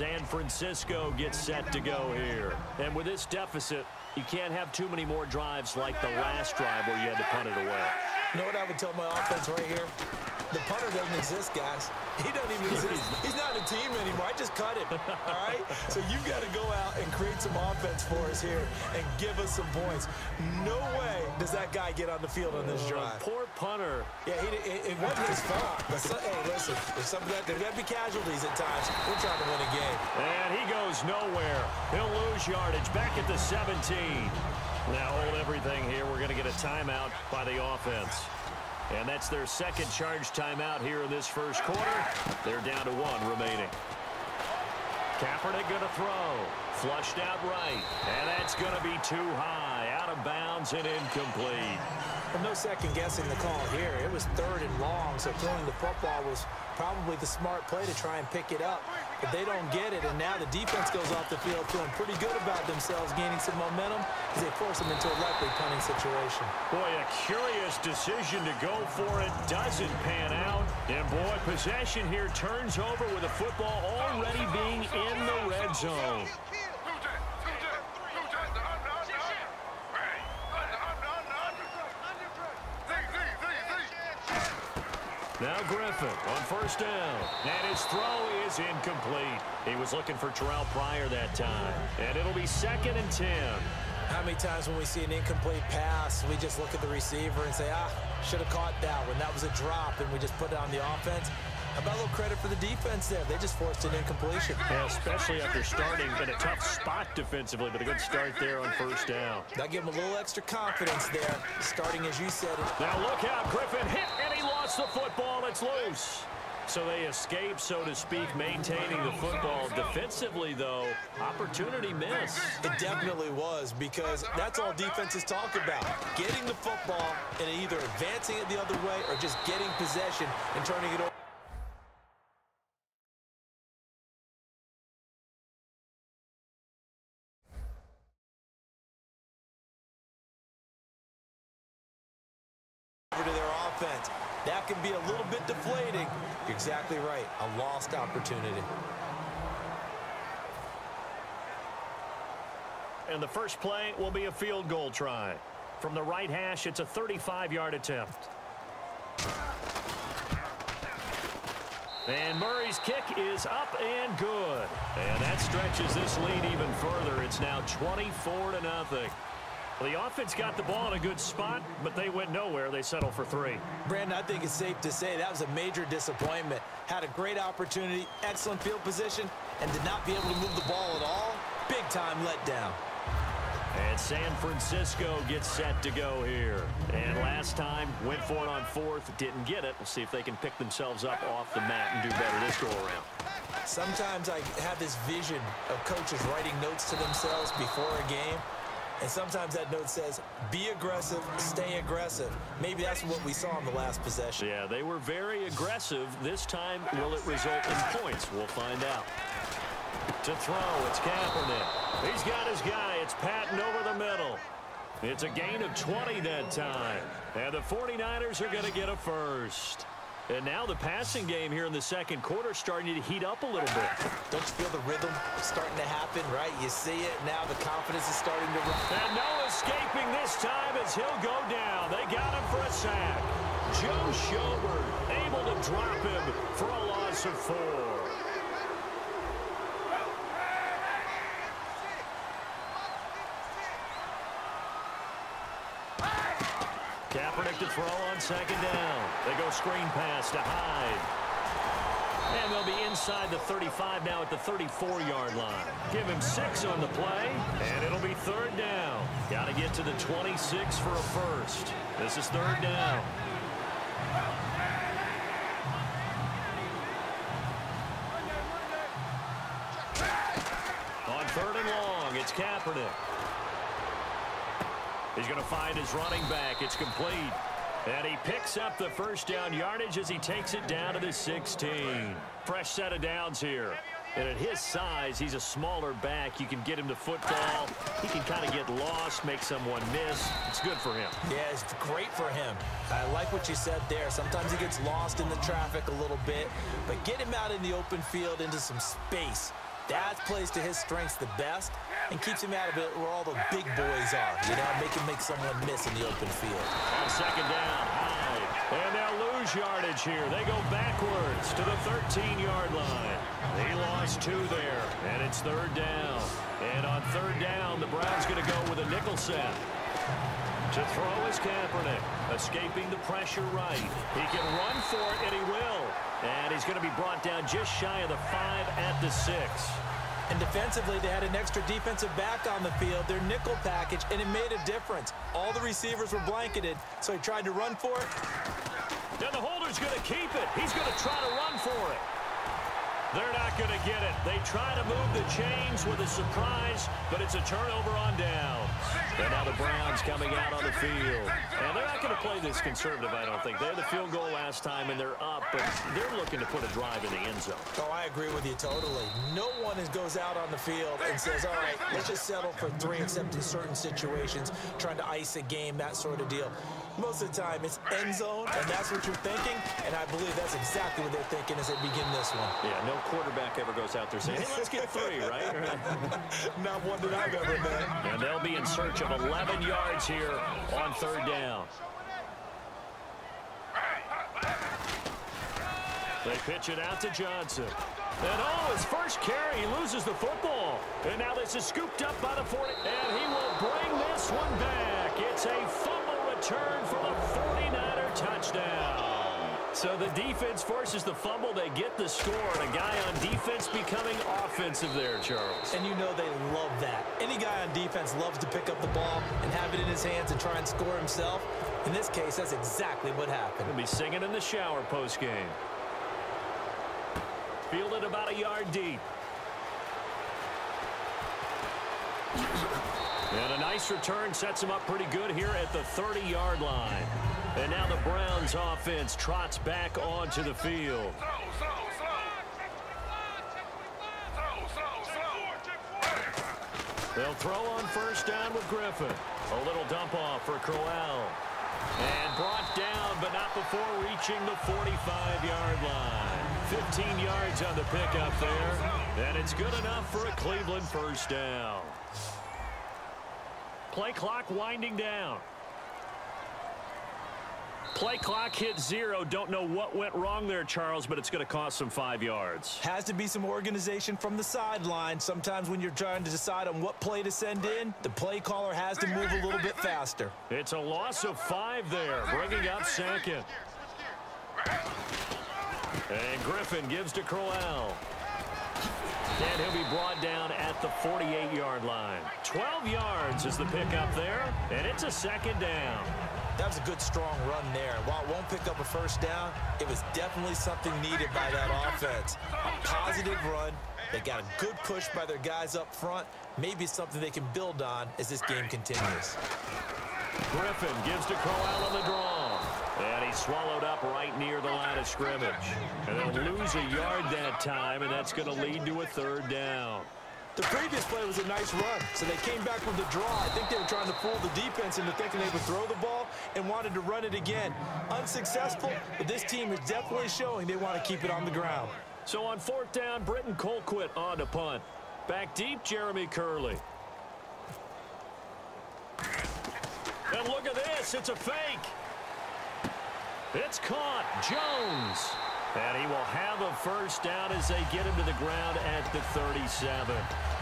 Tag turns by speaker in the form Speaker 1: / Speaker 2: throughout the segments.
Speaker 1: San Francisco gets set to go here. And with this deficit, you can't have too many more drives like the last drive where you had to punt it away.
Speaker 2: You know what I would tell my offense right here? The punter doesn't exist, guys. He doesn't even exist. He's not a team anymore. I just cut him, all right? So you've got to go out and create some offense for us here and give us some points. No way does that guy get on the field on this drive.
Speaker 1: Poor punter.
Speaker 2: Yeah, it wasn't his fault. But hey, listen, there's got to be casualties at times. We're trying to win a game.
Speaker 1: And he goes nowhere. He'll lose yardage back at the 17. Now hold everything here. We're going to get a timeout by the offense. And that's their second charge timeout here in this first quarter. They're down to 1 remaining. Kaepernick going to throw. Flushed out right. And that's going to be too high. Out of bounds and incomplete.
Speaker 2: Well, no second guessing the call here. It was 3rd and long, so throwing the football was probably the smart play to try and pick it up. But they don't get it, and now the defense goes off the field feeling pretty good about themselves, gaining some momentum as they force them into a likely punting situation.
Speaker 1: Boy, a curious decision to go for it. Doesn't pan out. And, boy, possession here turns over with the football already being in the red zone. Now Griffin on first down. And his throw is incomplete. He was looking for Terrell Pryor that time. And it'll be 2nd and 10.
Speaker 2: How many times when we see an incomplete pass, we just look at the receiver and say, should have caught that one. That was a drop, and we just put it on the offense. How about a little credit for the defense there? They just forced an incompletion.
Speaker 1: Yeah, especially after starting in a tough spot defensively, but a good start there on first down.
Speaker 2: That'll give them a little extra confidence there, starting as you said.
Speaker 1: Now look out, Griffin hit, and he lost the football. It's loose. So they escape, so to speak, maintaining the football. Defensively, though, opportunity missed.
Speaker 2: It definitely was, because that's all defenses talk about. Getting the football and either advancing it the other way or just getting possession and turning it over. To their offense. That can be a little bit deflating. You're exactly right. A lost opportunity.
Speaker 1: And the first play will be a field goal try. From the right hash, it's a 35-yard attempt. And Murray's kick is up and good. And that stretches this lead even further. It's now 24-0. The offense got the ball in a good spot, but they went nowhere. They settled for 3.
Speaker 2: Brandon, I think it's safe to say that was a major disappointment. Had a great opportunity, excellent field position, and did not be able to move the ball at all. Big-time letdown.
Speaker 1: And San Francisco gets set to go here. And last time, went for it on 4th, didn't get it. We'll see if they can pick themselves up off the mat and do better this go-around.
Speaker 2: Sometimes I have this vision of coaches writing notes to themselves before a game. And sometimes that note says, be aggressive, stay aggressive. Maybe that's what we saw in the last possession.
Speaker 1: Yeah, they were very aggressive. This time, will it result in points? We'll find out. To throw, it's Kaepernick. He's got his guy. It's Patton over the middle. It's a gain of 20 that time. And the 49ers are going to get a first. And now the passing game here in the second quarter starting to heat up a little bit.
Speaker 2: Don't you feel the rhythm starting to happen, right? You see it. Now the confidence is starting to run.
Speaker 1: And no escaping this time as he'll go down. They got him for a sack. Joe Schobert able to drop him for a loss of 4. Kaepernick to throw on second down. They go screen pass to Hyde. And they'll be inside the 35 now at the 34-yard line. Give him 6 on the play, and it'll be 3rd down. Got to get to the 26 for a first. This is 3rd down. On 3rd and long, it's Kaepernick. He's going to find his running back. It's complete. And he picks up the first down yardage as he takes it down to the 16. Fresh set of downs here. And at his size, he's a smaller back. You can get him to football. He can kind of get lost, make someone miss. It's good for him.
Speaker 2: Yeah, it's great for him. I like what you said there. Sometimes he gets lost in the traffic a little bit. But get him out in the open field into some space. That plays to his strengths the best and keeps him out of it where all the big boys are. You know, make someone miss in the open field.
Speaker 1: On second down, Hyde. And they'll lose yardage here. They go backwards to the 13-yard line. He lost 2 there, and it's third down. And on third down, the Browns going to go with a nickel set. To throw is Kaepernick, escaping the pressure right. He can run for it, and he will. And he's going to be brought down just shy of the 5 at the 6.
Speaker 2: And defensively, they had an extra defensive back on the field, their nickel package, and it made a difference. All the receivers were blanketed, so he tried to run for it.
Speaker 1: And the holder's going to keep it. He's going to try to run for it. They're not going to get it. They try to move the chains with a surprise, but it's a turnover on down. And now the Browns coming out on the field. And they're not going to play this conservative, I don't think. They had the field goal last time, and they're up, but they're looking to put a drive in the end zone.
Speaker 2: Oh, I agree with you totally. No one goes out on the field and says, all right, let's just settle for 3 except in certain situations, trying to ice a game, that sort of deal. Most of the time, it's end zone, and that's what you're thinking, and I believe that's exactly what they're thinking as they begin this one.
Speaker 1: Yeah, no quarterback ever goes out there saying, hey, let's get 3, right?
Speaker 2: Not one that I've ever met.
Speaker 1: And they'll be in search of 11 yards here on third down. They pitch it out to Johnson. And his first carry, he loses the football. And now this is scooped up by the 40, and he will bring this one back. It's a fumble return for the 49er touchdown. So the defense forces the fumble. They get the score, and a guy on defense becoming offensive there, Charles.
Speaker 2: And you know they love that. Any guy on defense loves to pick up the ball and have it in his hands and try and score himself. In this case, that's exactly what happened.
Speaker 1: He'll be singing in the shower post-game. Fielded about a yard deep. And a nice return sets him up pretty good here at the 30-yard line. And now the Browns offense trots back onto the field. They'll throw on first down with Griffin. A little dump off for Crowell. And brought down, but not before reaching the 45-yard line. 15 yards on the pickup there. And it's good enough for a Cleveland first down. Play clock winding down. Play clock hit 0. Don't know what went wrong there, Charles, but it's going to cost them 5 yards.
Speaker 2: Has to be some organization from the sideline. Sometimes when you're trying to decide on what play to send in, the play caller has to move a little bit faster.
Speaker 1: It's a loss of 5 there, bringing up second. And Griffin gives to Crowell. And he'll be brought down at the 48-yard line. 12 yards is the pickup there, and it's a second down.
Speaker 2: That was a good, strong run there. While it won't pick up a first down, it was definitely something needed by that offense. A positive run. They got a good push by their guys up front. Maybe something they can build on as this game continues.
Speaker 1: Griffin gives to Crowell on the draw. And he's swallowed up right near the line of scrimmage. And they'll lose a yard that time, and that's going to lead to a third down.
Speaker 2: The previous play was a nice run, so they came back with the draw. I think they were trying to fool the defense into thinking they would throw the ball and wanted to run it again. Unsuccessful, but this team is definitely showing they want to keep it on the ground.
Speaker 1: So on fourth down, Britton Colquitt on to punt. Back deep, Jeremy Curley. And look at this, it's a fake. It's caught, Jones. And he will have a first down as they get him to the ground at the 37.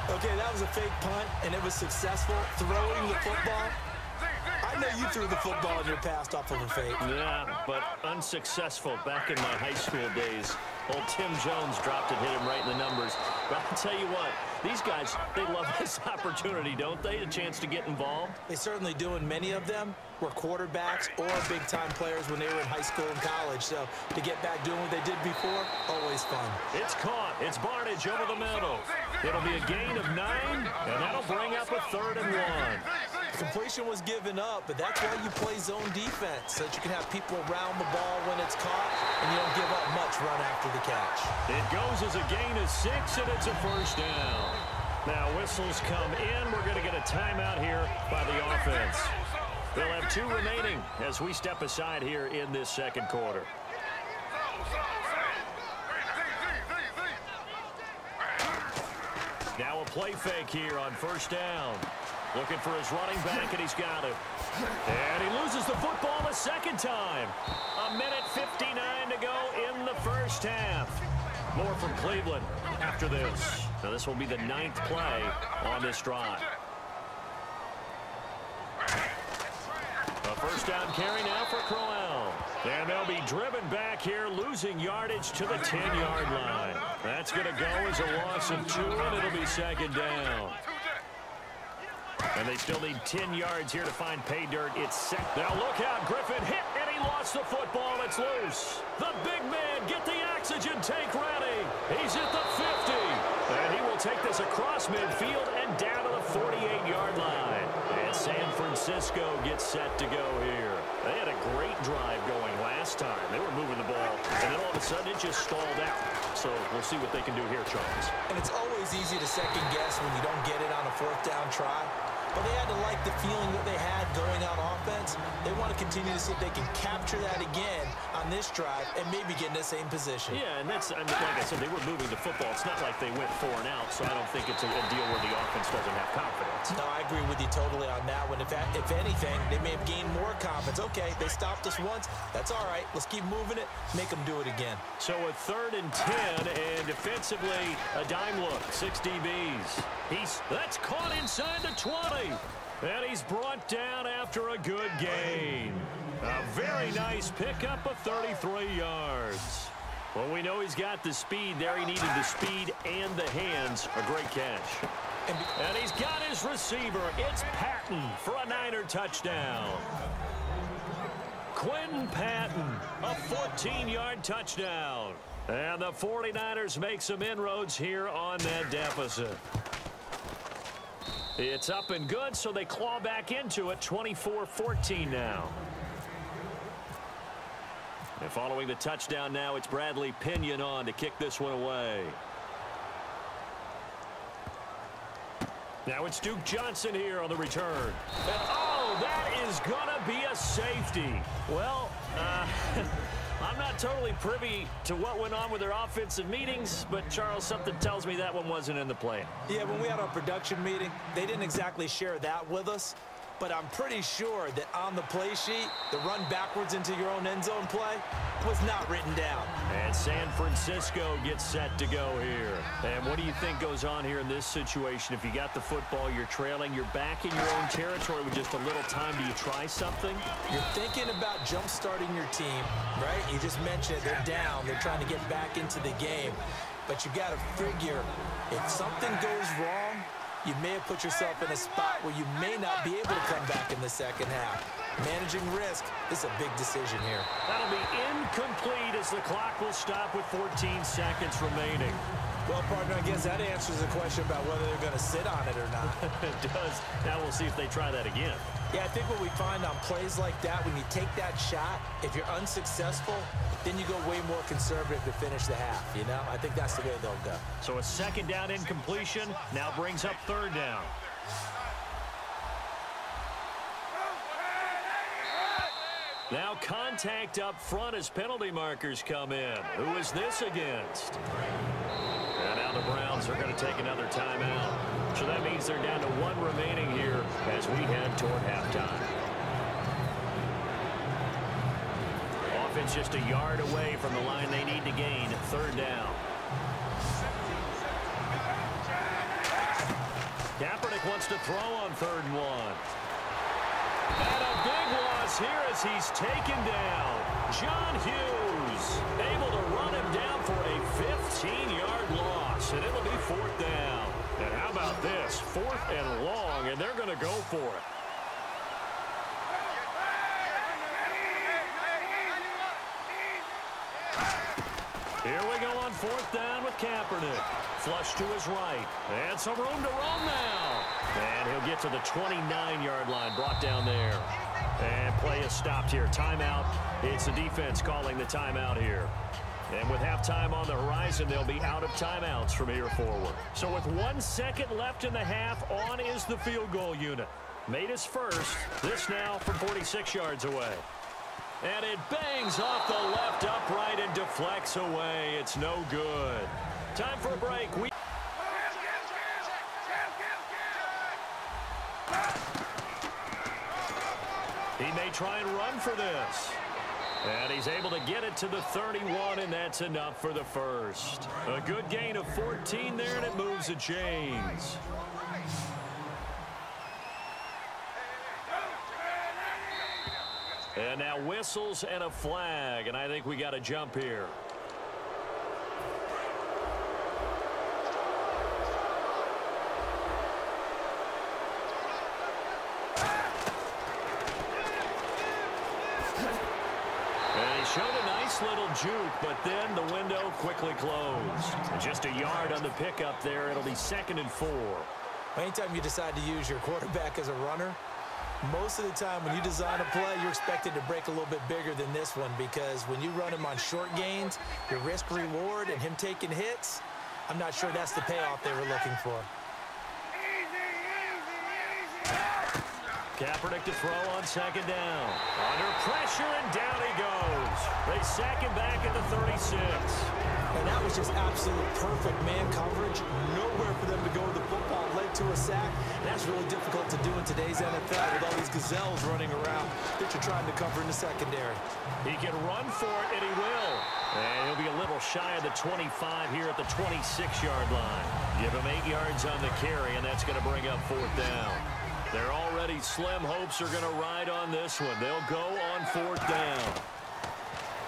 Speaker 2: Okay, that was a fake punt, and it was successful. Throwing the football. I know you threw the football in your past off of a fake.
Speaker 1: Yeah, but unsuccessful back in my high school days. Old Tim Jones dropped it, hit him right in the numbers. But I'll tell you what, these guys, they love this opportunity, don't they? A chance to get involved.
Speaker 2: They certainly do, and many of them were quarterbacks or big-time players when they were in high school and college. So to get back doing what they did before, always fun.
Speaker 1: It's caught. It's Barnage over the middle. It'll be a gain of 9, and that'll bring up a 3rd and 1.
Speaker 2: Completion was given up, but that's why you play zone defense, so that you can have people around the ball when it's caught, and you don't give up much run after the catch.
Speaker 1: It goes as a gain of 6, and it's a first down. Now whistles come in. We're going to get a timeout here by the offense. They'll have 2 remaining as we step aside here in this second quarter. Now a play fake here on first down. Looking for his running back, and he's got it. And he loses the football a second time. 1:59 to go in the first half. More from Cleveland after this. Now this will be the 9th play on this drive. A first down carry now for Crowell. And they'll be driven back here, losing yardage to the 10-yard line. That's going to go as a loss of 2, and it'll be second down. And they still need 10 yards here to find pay dirt. It's set. Now look out. Griffin hit, and he lost the football. It's loose. The big man, get the oxygen tank ready. He's at the 50. And he will take this across midfield and down to the 48-yard line. And San Francisco gets set to go here. They had a great drive going last time. They were moving the ball, and then all of a sudden it just stalled out. So we'll see what they can do here, Charles.
Speaker 2: And it's always easy to second guess when you don't get it on a 4th down try. But they had to like the feeling that they had going on offense. They want to continue to see if they can capture that again on this drive and maybe get in the same position.
Speaker 1: Yeah, and that's, I mean, like I said, they were moving the football. It's not like they went 4 and out, so I don't think it's a deal where the offense doesn't have confidence.
Speaker 2: No, I agree with you totally on that one. If anything, they may have gained more confidence. Okay, they stopped us once. That's all right. Let's keep moving it. Make them do it again.
Speaker 1: So a 3rd and 10, and defensively, a dime look. 6 DBs. That's caught inside the 20. And he's brought down after a good gain. A very nice pickup of 33 yards. Well, we know he's got the speed there. He needed the speed and the hands. A great catch. And he's got his receiver. It's Patton for a Niner touchdown. Quinn Patton, a 14-yard touchdown. And the 49ers make some inroads here on that deficit. It's up and good, so they claw back into it, 24-14 now. And following the touchdown now, it's Bradley Pinion on to kick this one away. Now it's Duke Johnson here on the return. And, oh, that is going to be a safety. Well, I'm not totally privy to what went on with their offensive meetings, but, Charles, something tells me that one wasn't in the plan.
Speaker 2: Yeah, when we had our production meeting, they didn't exactly share that with us, but I'm pretty sure that on the play sheet, the run backwards into your own end zone play was not written down.
Speaker 1: And San Francisco gets set to go here. And what do you think goes on here in this situation? If you got the football, you're trailing, you're back in your own territory with just a little time. Do you try something?
Speaker 2: You're thinking about jump-starting your team, right? You just mentioned it. They're down. They're trying to get back into the game. But you got to figure, if something goes wrong, you may have put yourself in a spot where you may not be able to come back in the second half. Managing risk is a big decision here.
Speaker 1: That'll be incomplete as the clock will stop with 14 seconds remaining.
Speaker 2: Well, partner, I guess that answers the question about whether they're going to sit on it or not.
Speaker 1: It does. Now we'll see if they try that again.
Speaker 2: Yeah, I think what we find on plays like that, when you take that shot, if you're unsuccessful, then you go way more conservative to finish the half, you know? I think that's the way they'll go.
Speaker 1: So a second down incompletion now brings up 3rd down. Now contact up front as penalty markers come in. Who is this against? And now the Browns are going to take another timeout. So that means they're down to 1 remaining here as we head toward halftime. Offense just a yard away from the line they need to gain. 3rd down. Kaepernick wants to throw on 3rd and 1. And a big loss here as he's taken down. John Hughes able to run him down for a 15-yard loss, and it'll be 4th down. And how about this? 4th and long, and they're going to go for it. Here we go on 4th down with Kaepernick. Flush to his right. And some room to roam now. And he'll get to the 29-yard line, brought down there. And play is stopped here. Timeout. It's the defense calling the timeout here. And with halftime on the horizon, they'll be out of timeouts from here forward. So with 1 second left in the half, on is the field goal unit. Made his first. This now from 46 yards away. And it bangs off the left upright and deflects away. It's no good. Time for a break. He may try and run for this. And he's able to get it to the 31, and that's enough for the first. A good gain of 14 there, and it moves the chains. And now whistles and a flag, and I think we got a jump here. Showed a nice little juke, but then the window quickly closed. Just a yard on the pickup there. It'll be 2nd and 4.
Speaker 2: Anytime you decide to use your quarterback as a runner, most of the time when you design a play, you're expected to break a little bit bigger than this one, because when you run him on short gains, your risk-reward and him taking hits, I'm not sure that's the payoff they were looking for.
Speaker 1: Kaepernick to throw on 2nd down. Under pressure, and down he goes. They sack him back at the 36.
Speaker 2: And that was just absolute perfect man coverage. Nowhere for them to go with the football. Led to a sack. That's really difficult to do in today's NFL with all these gazelles running around that you're trying to cover in the secondary.
Speaker 1: He can run for it, and he will. And he'll be a little shy of the 25 here at the 26-yard line. Give him 8 yards on the carry, and that's going to bring up 4th down. Their already slim hopes are going to ride on this one. They'll go on 4th down.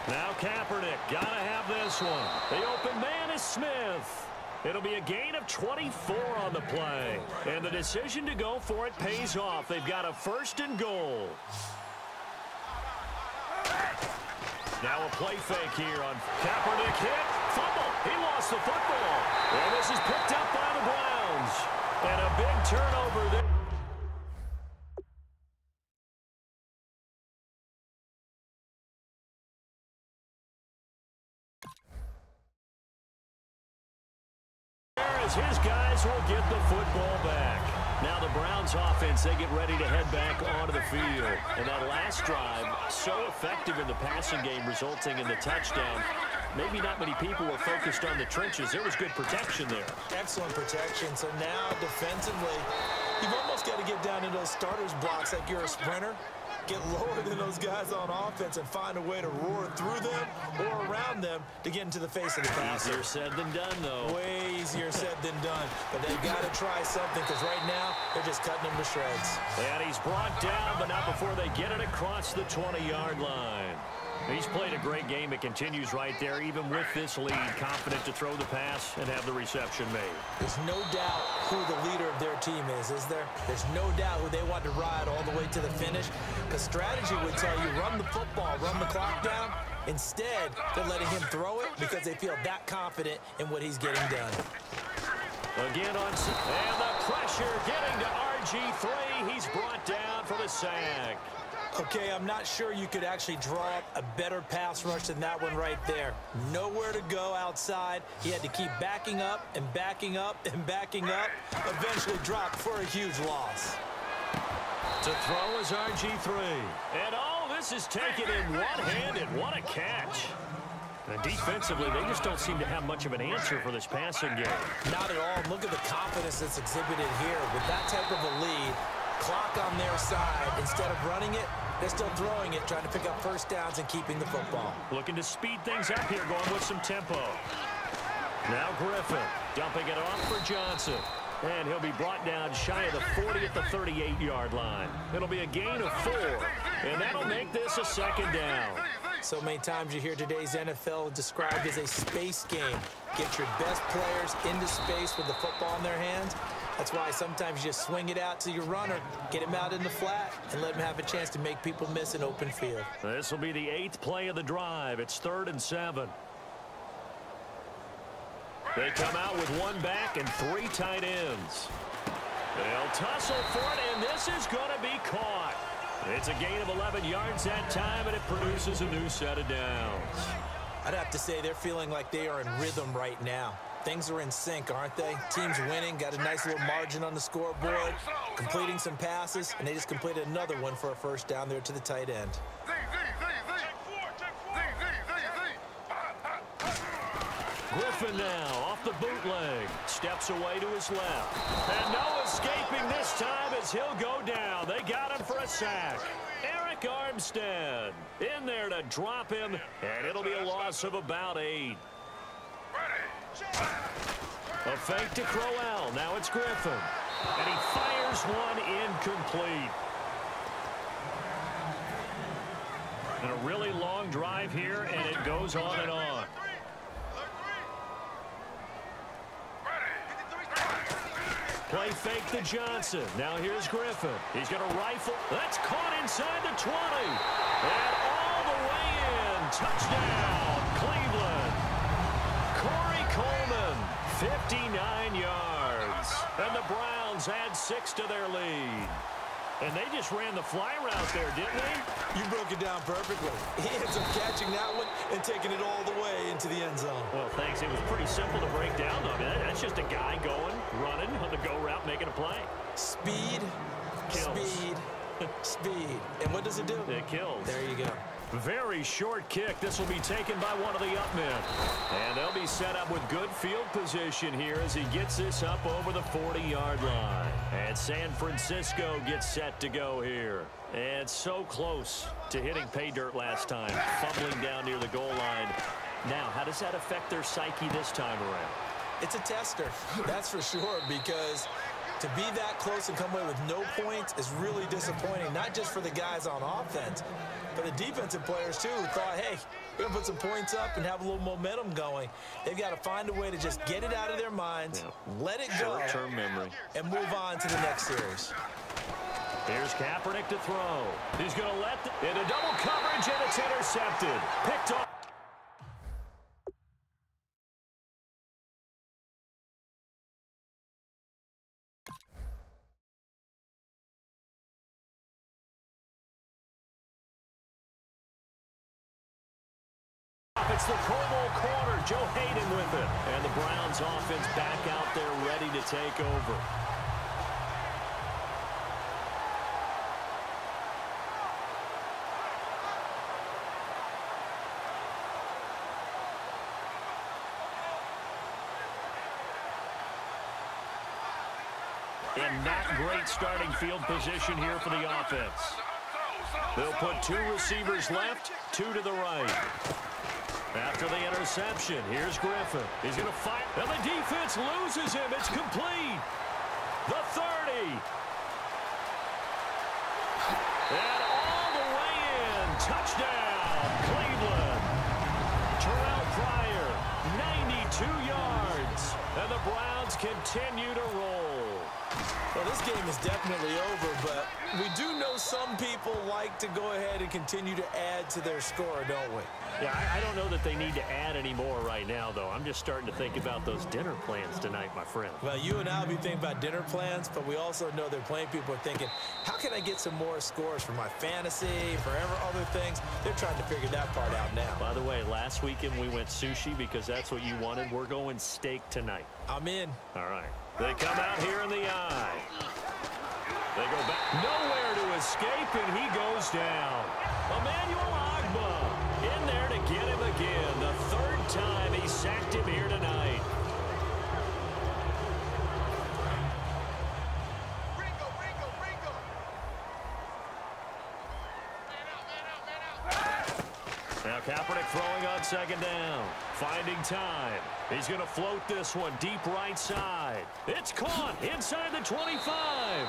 Speaker 1: Now Kaepernick, got to have this one. The open man is Smith. It'll be a gain of 24 on the play. And the decision to go for it pays off. They've got a 1st and goal. Now a play fake here on Kaepernick. Hit, fumble. He lost the football. And this is picked up by the Browns. And a big turnover there. As his guys will get the football back. Now the Browns offense, they get ready to head back onto the field. And that last drive, so effective in the passing game, resulting in the touchdown. Maybe not many people were focused on the trenches. There was good protection there.
Speaker 2: Excellent protection. So now defensively, you've almost got to get down to those starters blocks like you're a sprinter. Get lower than those guys on offense and find a way to roar through them or around them to get into the face of the passer.
Speaker 1: Easier said than done, though.
Speaker 2: Way easier said than done. But they've got to try something, because right now they're just cutting them to shreds.
Speaker 1: And he's brought down, but not before they get it across the 20-yard line. He's played a great game. It continues right there, even with this lead. Confident to throw the pass and have the reception made.
Speaker 2: There's no doubt who the leader of their team is there? There's no doubt who they want to ride all the way to the finish. The strategy would tell you, run the football, run the clock down. Instead, they're letting him throw it because they feel that confident in what he's getting done.
Speaker 1: Again on, and the pressure getting to RG3. He's brought down for the sack.
Speaker 2: Okay, I'm not sure you could actually draw up a better pass rush than that one right there. Nowhere to go outside. He had to keep backing up and backing up and backing up. Eventually dropped for a huge loss.
Speaker 1: To throw is RG3. And all this is taken in one-handed. What a catch. And defensively, they just don't seem to have much of an answer for this passing game.
Speaker 2: Not at all. Look at the confidence that's exhibited here. With that type of a lead, clock on their side, instead of running it, they're still throwing it, trying to pick up 1st downs and keeping the football.
Speaker 1: Looking to speed things up here, going with some tempo. Now Griffin dumping it off for Johnson. And he'll be brought down shy of the 40 at the 38-yard line. It'll be a gain of 4, and that'll make this a 2nd down.
Speaker 2: So many times you hear today's NFL described as a space game. Get your best players into space with the football in their hands. That's why sometimes you just swing it out to your runner, get him out in the flat, and let him have a chance to make people miss an open field.
Speaker 1: This will be the 8th play of the drive. It's 3rd and 7. They come out with 1 back and 3 tight ends. They'll tussle for it, and this is going to be caught. It's a gain of 11 yards that time, and it produces a new set of downs.
Speaker 2: I'd have to say they're feeling like they are in rhythm right now. Things are in sync, aren't they? Team's winning, got a nice little margin on the scoreboard, completing some passes, and they just completed another one for a 1st down there to the tight end.
Speaker 1: Griffin now off the bootleg, steps away to his left. And no escaping this time as he'll go down. They got him for a sack. Armstead in there to drop him, and it'll be a loss of about 8. A fake to Crowell. Now it's Griffin. And he fires one incomplete. And a really long drive here, and it goes on and on. Play fake to Johnson. Now here's Griffin. He's going to rifle. That's caught inside the 20. And all the way in. Touchdown, Cleveland. Corey Coleman, 59 yards. And the Browns add 6 to their lead. And they just ran the fly route there, didn't they? You broke it down perfectly. He ends up catching that one and taking it all the way into the end zone. Well, thanks. It was pretty simple to break down, though. I mean, that's just a guy going, running on the go route, making a play. Speed, kills. Speed, speed. And what does it do? It kills. There you go. Very short kick. This will be taken by one of the up men. And they'll be set up with good field position here as he gets this up over the 40-yard line. And San Francisco gets set to go here. And so close to hitting pay dirt last time, fumbling down near the goal line. Now, how does that affect their psyche this time around? It's a tester, that's for sure, because to be that close and come away with no points is really disappointing, not just for the guys on offense, but the defensive players, too, who thought, hey, we're going to put some points up and have a little momentum going. They've got to find a way to just get it out of their minds, let it go, short-term memory, and move on to the next series. Here's Kaepernick to throw. He's going to let into double coverage, and it's intercepted. Picked off. It's the Pro Bowl corner, Joe Hayden with it. And the Browns offense back out there ready to take over. And not great starting field position here for the offense. They'll put 2 receivers left, 2 to the right. After the interception, here's Griffin. He's going to fire, and the defense loses him. It's complete. The 30. And all the way in. Touchdown, Cleveland. Terrell Pryor, 92 yards. And the Browns continue to roll. Well, this game is definitely over, but we do know some people like to go ahead and continue to add to their score, don't we? Yeah, I don't know that they need to add any more right now, though. I'm just starting to think about those dinner plans tonight, my friend. Well, you and I will be thinking about dinner plans, but we also know there are plenty of people are thinking, how can I get some more scores for my fantasy, for other things? They're trying to figure that part out now. By the way, last weekend we went sushi because that's what you wanted. We're going steak tonight. I'm in. All right. They come out here in the eye. They go back. Nowhere to escape, and he goes down. Emmanuel Ogbah in there to get him again. The 3rd time he sacked him here tonight. Now Kaepernick throwing on 2nd down. Finding time. He's going to float this one deep right side. It's caught inside the 25.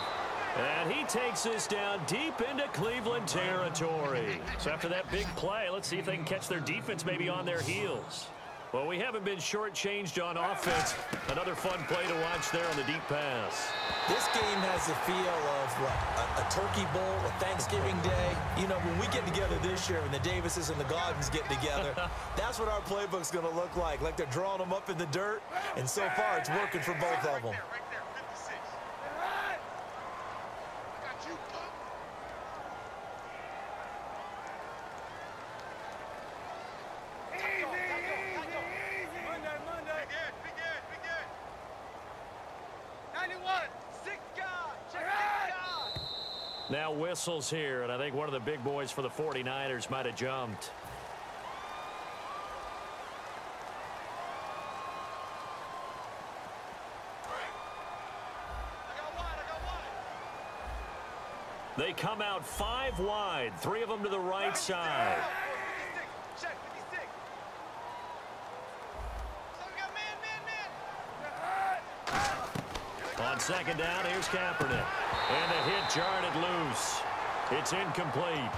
Speaker 1: And he takes this down deep into Cleveland territory. So after that big play, let's see if they can catch their defense maybe on their heels. Well, we haven't been shortchanged on offense. Another fun play to watch there on the deep pass. This game has the feel of what, a turkey bowl, a Thanksgiving day. You know, when we get together this year and the Davises and the Gaudens get together, that's what our playbook's going to look like they're drawing them up in the dirt. And so far, it's working for both of them. Now whistles here, and I think one of the big boys for the 49ers might have jumped. They come out 5 wide, 3 of them to the right side. On second down, here's Kaepernick. And the hit jarred it loose. It's incomplete.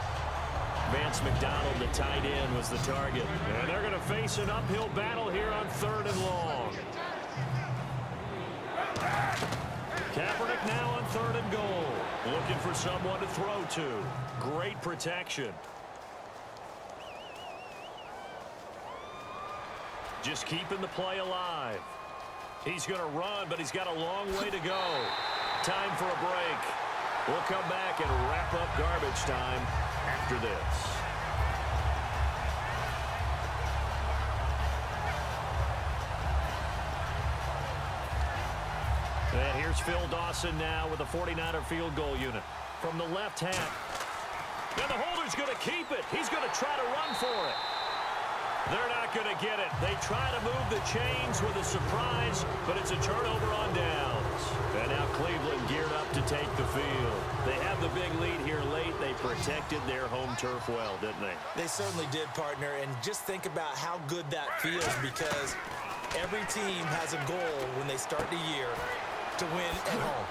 Speaker 1: Vance McDonald, the tight end, was the target. And they're going to face an uphill battle here on 3rd and long. Kaepernick now on 3rd and goal. Looking for someone to throw to. Great protection. Just keeping the play alive. He's going to run, but he's got a long way to go. Time for a break. We'll come back and wrap up garbage time after this. And here's Phil Dawson now with the 49er field goal unit. From the left hand. And the holder's going to keep it. He's going to try to run for it. They're not going to get it. They try to move the chains with a surprise, but it's a turnover on downs. And now Cleveland geared up to take the field. They have the big lead here late. They protected their home turf well, didn't they?
Speaker 2: They certainly did, partner. And just think about how good that feels, because every team has a goal when they start the year to win at home.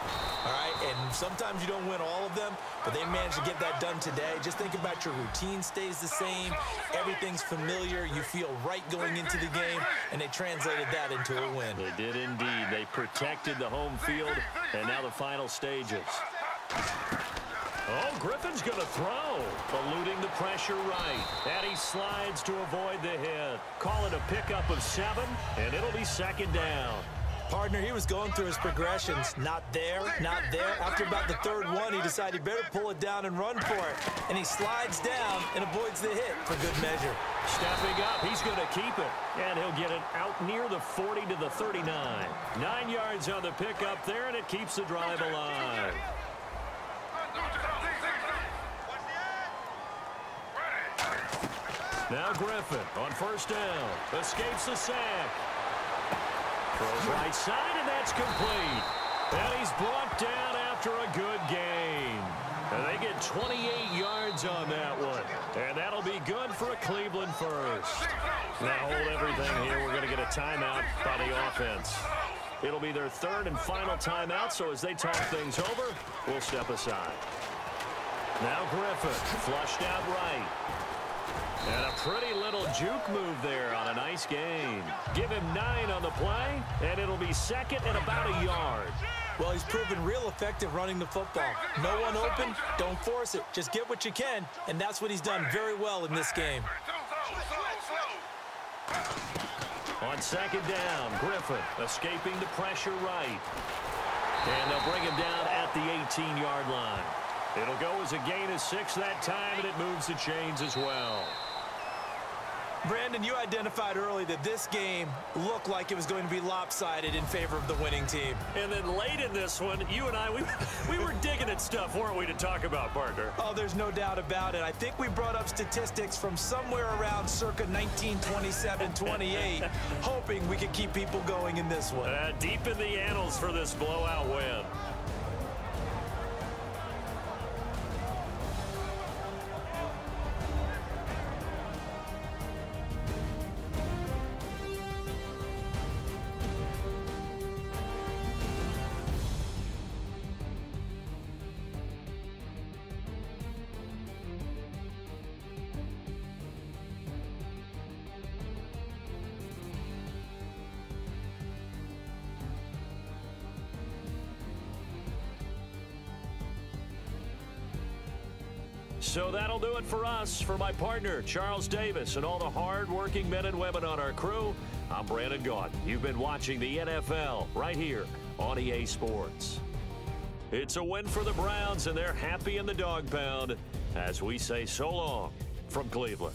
Speaker 2: All right, and sometimes you don't win all of them, but they managed to get that done today. Just think about your routine stays the same. Everything's familiar. You feel right going into the game, and they translated that into a win.
Speaker 1: They did indeed. They protected the home field, and now the final stages. Oh, Griffin's going to throw, eluding the pressure right. And he slides to avoid the hit. Call it a pickup of 7, and it'll be 2nd down.
Speaker 2: Partner, he was going through his progressions. Not there, not there. After about the 3rd one, he decided he better pull it down and run for it. And he slides down and avoids the hit for good measure.
Speaker 1: Stepping up, he's going to keep it. And he'll get it out near the 40 to the 39. 9 yards on the pickup there, and it keeps the drive alive. Now Griffin on 1st down. Escapes the sack. Throws right side, and that's complete. And he's brought down after a good gain. And they get 28 yards on that one. And that'll be good for a Cleveland first. Now hold everything here. We're going to get a timeout by the offense. It'll be their 3rd and final timeout, so as they talk things over, we'll step aside. Now Griffin, flushed out right. And a pretty little juke move there on a nice gain. Give him 9 on the play, and it'll be 2nd and about a yard.
Speaker 2: Well, he's proven real effective running the football. No one open, don't force it. Just get what you can, and that's what he's done very well in this game.
Speaker 1: On 2nd down, Griffin escaping the pressure right. And they'll bring him down at the 18-yard line. It'll go as a gain of 6 that time, and it moves the chains as well.
Speaker 2: Brandon, you identified early that this game looked like it was going to be lopsided in favor of the winning team.
Speaker 1: And then late in this one, you and I, we were digging at stuff, weren't we, to talk about, partner?
Speaker 2: Oh, there's no doubt about it. I think we brought up statistics from somewhere around circa 1927-28, hoping we could keep people going in this one.
Speaker 1: Deep in the annals for this blowout win. So that'll do it for us. For my partner, Charles Davis, and all the hard-working men and women on our crew, I'm Brandon Gaudin. You've been watching the NFL right here on EA Sports. It's a win for the Browns, and they're happy in the dog pound as we say so long from Cleveland.